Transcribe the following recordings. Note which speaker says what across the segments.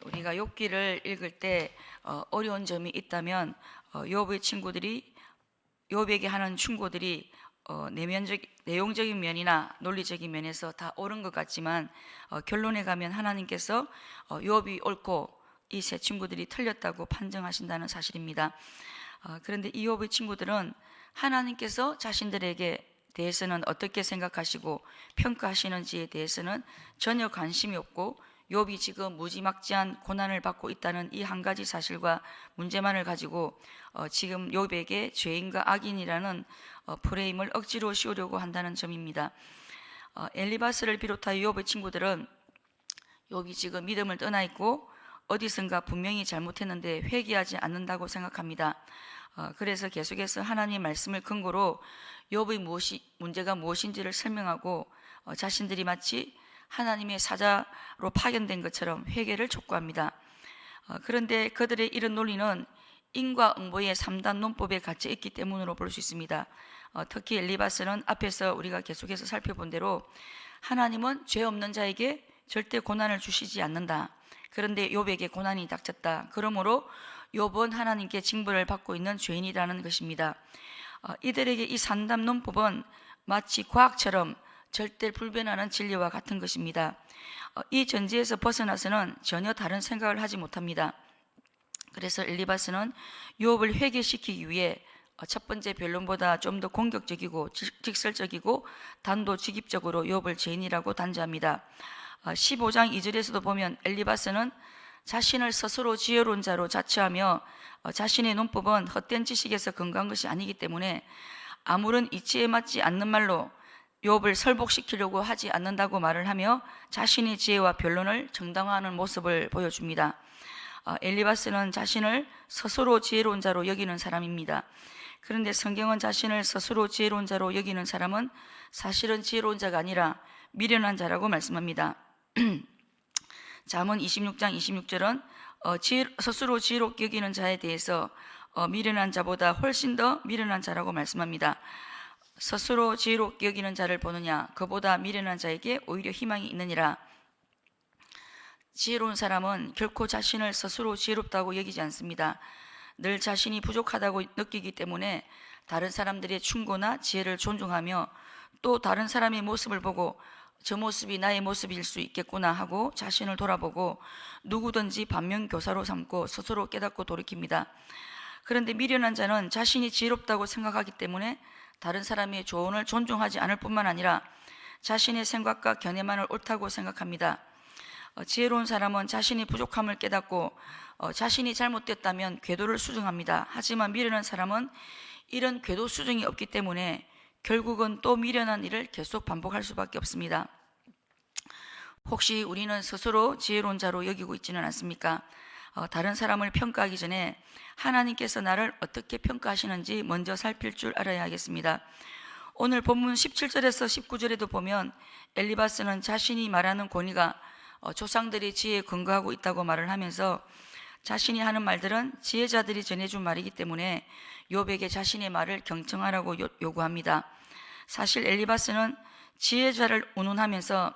Speaker 1: 우리가 욥기를 읽을 때 어려운 점이 있다면 욥의 친구들이 욥에게 하는 충고들이 내용적인 면이나 논리적인 면에서 다 옳은 것 같지만 결론에 가면 하나님께서 욥이 옳고 이 세 친구들이 틀렸다고 판정하신다는 사실입니다. 그런데 이 욥의 친구들은 하나님께서 자신들에게 대해서는 어떻게 생각하시고 평가하시는지에 대해서는 전혀 관심이 없고 욥이 지금 무지막지한 고난을 받고 있다는 이 한 가지 사실과 문제만을 가지고 지금 욥에게 죄인과 악인이라는 프레임을 억지로 씌우려고 한다는 점입니다. 엘리바스를 비롯하여 욥의 친구들은 욥이 지금 믿음을 떠나 있고 어디선가 분명히 잘못했는데 회개하지 않는다고 생각합니다. 그래서 계속해서 하나님의 말씀을 근거로 욥의 문제가 무엇인지를 설명하고 자신들이 마치 하나님의 사자로 파견된 것처럼 회개를 촉구합니다. 그런데 그들의 이런 논리는 인과응보의 3단 논법에 갇혀 있기 때문으로 볼 수 있습니다. 특히 엘리바스는 앞에서 우리가 계속해서 살펴본 대로 하나님은 죄 없는 자에게 절대 고난을 주시지 않는다. 그런데 욥에게 고난이 닥쳤다. 그러므로 욥은 하나님께 징벌을 받고 있는 죄인이라는 것입니다. 이들에게 이 3단 논법은 마치 과학처럼 절대 불변하는 진리와 같은 것입니다. 이 전제에서 벗어나서는 전혀 다른 생각을 하지 못합니다. 그래서 엘리바스는 욥을 회개시키기 위해 첫 번째 변론보다 좀 더 공격적이고 직설적이고 단도직입적으로 욥을 죄인이라고 단죄합니다. 15장 2절에서도 보면 엘리바스는 자신을 스스로 지혜로운 자로 자처하며 자신의 논법은 헛된 지식에서 근거한 것이 아니기 때문에 아무런 이치에 맞지 않는 말로 욥을 설복시키려고 하지 않는다고 말을 하며 자신의 지혜와 변론을 정당화하는 모습을 보여줍니다. 엘리바스는 자신을 스스로 지혜로운 자로 여기는 사람입니다. 그런데 성경은 자신을 스스로 지혜로운 자로 여기는 사람은 사실은 지혜로운 자가 아니라 미련한 자라고 말씀합니다. 잠언 26장 26절은 스스로 지혜롭게 여기는 자에 대해서 미련한 자보다 훨씬 더 미련한 자라고 말씀합니다. 스스로 지혜롭게 여기는 자를 보느냐, 그보다 미련한 자에게 오히려 희망이 있느니라. 지혜로운 사람은 결코 자신을 스스로 지혜롭다고 여기지 않습니다. 늘 자신이 부족하다고 느끼기 때문에 다른 사람들의 충고나 지혜를 존중하며 또 다른 사람의 모습을 보고 저 모습이 나의 모습일 수 있겠구나 하고 자신을 돌아보고 누구든지 반면교사로 삼고 스스로 깨닫고 돌이킵니다. 그런데 미련한 자는 자신이 지혜롭다고 생각하기 때문에 다른 사람의 조언을 존중하지 않을 뿐만 아니라 자신의 생각과 견해만을 옳다고 생각합니다. 지혜로운 사람은 자신의 부족함을 깨닫고 자신이 잘못됐다면 궤도를 수정합니다. 하지만 미련한 사람은 이런 궤도 수정이 없기 때문에 결국은 또 미련한 일을 계속 반복할 수밖에 없습니다. 혹시 우리는 스스로 지혜로운 자로 여기고 있지는 않습니까? 다른 사람을 평가하기 전에 하나님께서 나를 어떻게 평가하시는지 먼저 살필 줄 알아야 하겠습니다. 오늘 본문 17절에서 19절에도 보면 엘리바스는 자신이 말하는 권위가 조상들의 지혜에 근거하고 있다고 말을 하면서 자신이 하는 말들은 지혜자들이 전해준 말이기 때문에 욥에게 자신의 말을 경청하라고 요구합니다. 사실 엘리바스는 지혜자를 운운하면서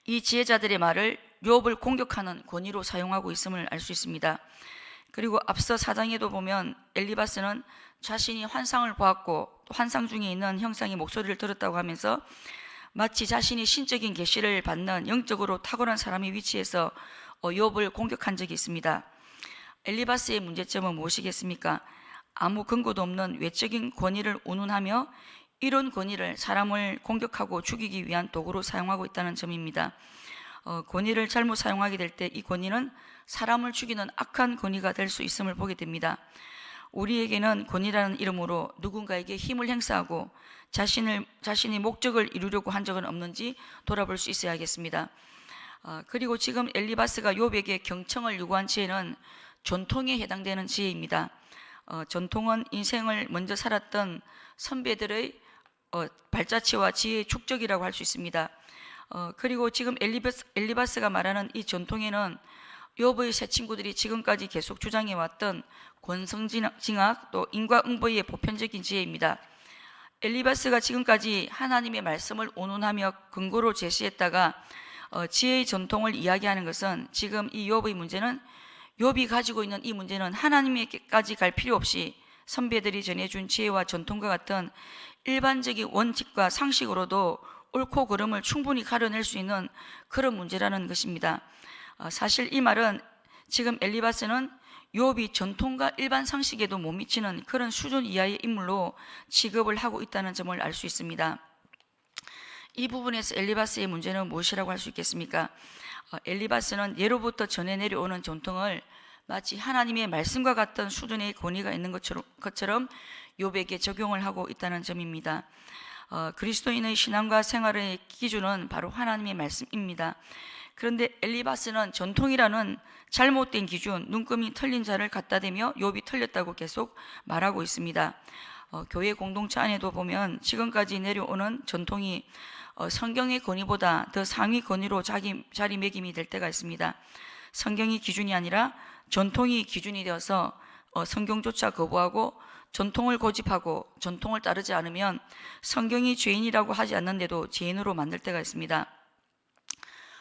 Speaker 1: 이 지혜자들의 말을 욥을 공격하는 권위로 사용하고 있음을 알 수 있습니다. 그리고 앞서 4장에도 보면 엘리바스는 자신이 환상을 보았고 환상 중에 있는 형상의 목소리를 들었다고 하면서 마치 자신이 신적인 계시를 받는 영적으로 탁월한 사람의 위치에서 욥을 공격한 적이 있습니다. 엘리바스의 문제점은 무엇이겠습니까? 아무 근거도 없는 외적인 권위를 운운하며 이런 권위를 사람을 공격하고 죽이기 위한 도구로 사용하고 있다는 점입니다. 권위를 잘못 사용하게 될 때 이 권위는 사람을 죽이는 악한 권위가 될 수 있음을 보게 됩니다. 우리에게는 권위라는 이름으로 누군가에게 힘을 행사하고 자신의 목적을 이루려고 한 적은 없는지 돌아볼 수 있어야겠습니다. 그리고 지금 엘리바스가 욥에게 경청을 요구한 지혜는 전통에 해당되는 지혜입니다. 전통은 인생을 먼저 살았던 선배들의 발자취와 지혜의 축적이라고 할 수 있습니다. 그리고 지금 엘리바스가 말하는 이 전통에는 욥의 세 친구들이 지금까지 계속 주장해왔던 권성징악 또 인과응보의 보편적인 지혜입니다. 엘리바스가 지금까지 하나님의 말씀을 온온하며 근거로 제시했다가 지혜의 전통을 이야기하는 것은 지금 이 욥의 문제는 욥이 가지고 있는 이 문제는 하나님에게까지 갈 필요 없이 선배들이 전해준 지혜와 전통과 같은 일반적인 원칙과 상식으로도 옳고 그름을 충분히 가려낼 수 있는 그런 문제라는 것입니다. 사실 이 말은 지금 엘리바스는 욥이 전통과 일반 상식에도 못 미치는 그런 수준 이하의 인물로 취급을 하고 있다는 점을 알 수 있습니다. 이 부분에서 엘리바스의 문제는 무엇이라고 할 수 있겠습니까? 엘리바스는 예로부터 전해 내려오는 전통을 마치 하나님의 말씀과 같은 수준의 권위가 있는 것처럼 욥에게 적용을 하고 있다는 점입니다. 그리스도인의 신앙과 생활의 기준은 바로 하나님의 말씀입니다. 그런데 엘리바스는 전통이라는 잘못된 기준, 눈금이 틀린 자를 갖다 대며 욥이 틀렸다고 계속 말하고 있습니다. 교회 공동체 안에도 보면 지금까지 내려오는 전통이 성경의 권위보다 더 상위 권위로 자리매김이 될 때가 있습니다. 성경이 기준이 아니라 전통이 기준이 되어서 성경조차 거부하고 전통을 고집하고 전통을 따르지 않으면 성경이 죄인이라고 하지 않는데도 죄인으로 만들 때가 있습니다.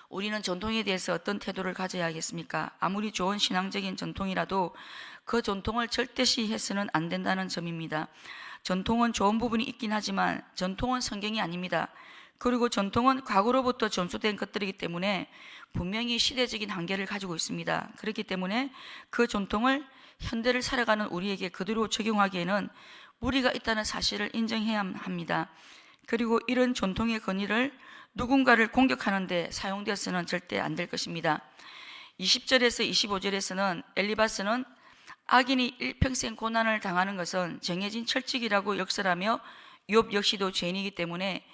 Speaker 1: 우리는 전통에 대해서 어떤 태도를 가져야 하겠습니까? 아무리 좋은 신앙적인 전통이라도 그 전통을 절대시 해서는 안 된다는 점입니다. 전통은 좋은 부분이 있긴 하지만 전통은 성경이 아닙니다. 그리고 전통은 과거로부터 전수된 것들이기 때문에 분명히 시대적인 한계를 가지고 있습니다. 그렇기 때문에 그 전통을 현대를 살아가는 우리에게 그대로 적용하기에는 무리가 있다는 사실을 인정해야 합니다. 그리고 이런 전통의 권위를 누군가를 공격하는 데 사용되어서는 절대 안 될 것입니다. 20절에서 25절에서는 엘리바스는 악인이 일평생 고난을 당하는 것은 정해진 철칙이라고 역설하며 욥 역시도 죄인이기 때문에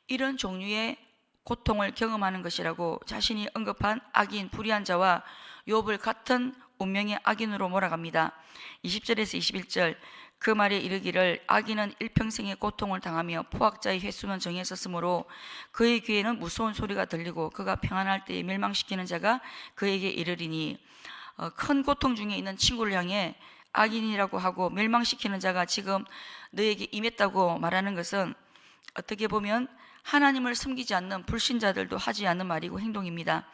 Speaker 1: 이런 종류의 고통을 경험하는 것이라고 자신이 언급한 악인 불의한 자와 욥을 같은 운명의 악인으로 몰아갑니다. 20절에서 21절 그 말에 이르기를 악인은 일평생의 고통을 당하며 포악자의 횟수는 정해졌으므로 그의 귀에는 무서운 소리가 들리고 그가 평안할 때에 멸망시키는 자가 그에게 이르리니 큰 고통 중에 있는 친구를 향해 악인이라고 하고 멸망시키는 자가 지금 너에게 임했다고 말하는 것은 어떻게 보면 하나님을 섬기지 않는 불신자들도 하지 않는 말이고 행동입니다.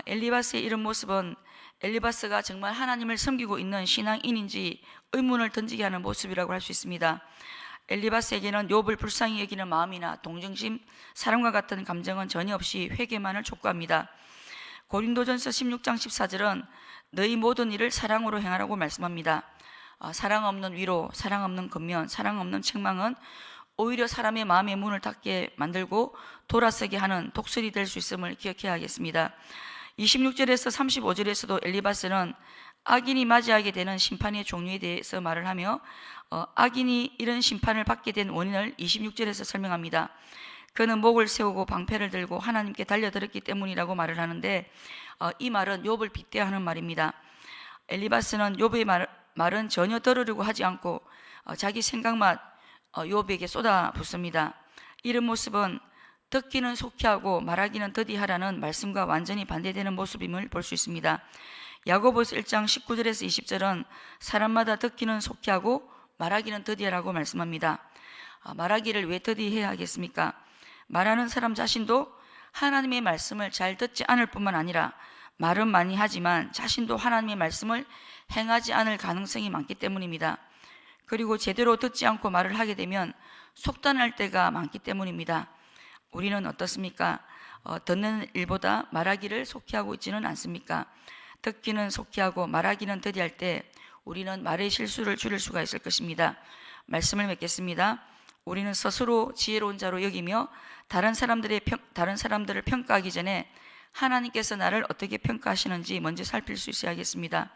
Speaker 1: 엘리바스의 이런 모습은 엘리바스가 정말 하나님을 섬기고 있는 신앙인인지 의문을 던지게 하는 모습이라고 할 수 있습니다. 엘리바스에게는 욥을 불쌍히 여기는 마음이나 동정심, 사랑과 같은 감정은 전혀 없이 회개만을 촉구합니다. 고린도전서 16장 14절은 너희 모든 일을 사랑으로 행하라고 말씀합니다. 사랑 없는 위로, 사랑 없는 권면, 사랑 없는 책망은 오히려 사람의 마음의 문을 닫게 만들고 돌아서게 하는 독설이 될 수 있음을 기억해야 하겠습니다. 26절에서 35절에서도 엘리바스는 악인이 맞이하게 되는 심판의 종류에 대해서 말을 하며 악인이 이런 심판을 받게 된 원인을 26절에서 설명합니다. 그는 목을 세우고 방패를 들고 하나님께 달려들었기 때문이라고 말을 하는데 이 말은 욥을 빗대하는 말입니다. 엘리바스는 욥의 말은 전혀 들으려고 하지 않고 자기 생각만 욥에게 쏟아붓습니다. 이런 모습은 듣기는 속히 하고 말하기는 더디하라는 말씀과 완전히 반대되는 모습임을 볼 수 있습니다. 야고보서 1장 19절에서 20절은 사람마다 듣기는 속히 하고 말하기는 더디하라고 말씀합니다. 말하기를 왜 더디해야 하겠습니까? 말하는 사람 자신도 하나님의 말씀을 잘 듣지 않을 뿐만 아니라 말은 많이 하지만 자신도 하나님의 말씀을 행하지 않을 가능성이 많기 때문입니다. 그리고 제대로 듣지 않고 말을 하게 되면 속단할 때가 많기 때문입니다. 우리는 어떻습니까? 듣는 일보다 말하기를 속히 하고 있지는 않습니까? 듣기는 속히 하고 말하기는 더디할 때 우리는 말의 실수를 줄일 수가 있을 것입니다. 말씀을 맺겠습니다. 우리는 스스로 지혜로운 자로 여기며 다른 사람들을 평가하기 전에 하나님께서 나를 어떻게 평가하시는지 먼저 살필 수 있어야겠습니다.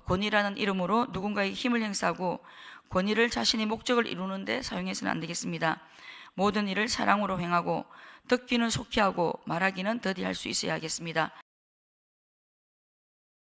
Speaker 1: 권위라는 이름으로 누군가에게 힘을 행사하고 권위를 자신의 목적을 이루는 데 사용해서는 안 되겠습니다. 모든 일을 사랑으로 행하고 듣기는 속히 하고 말하기는 더디할 수 있어야 하겠습니다.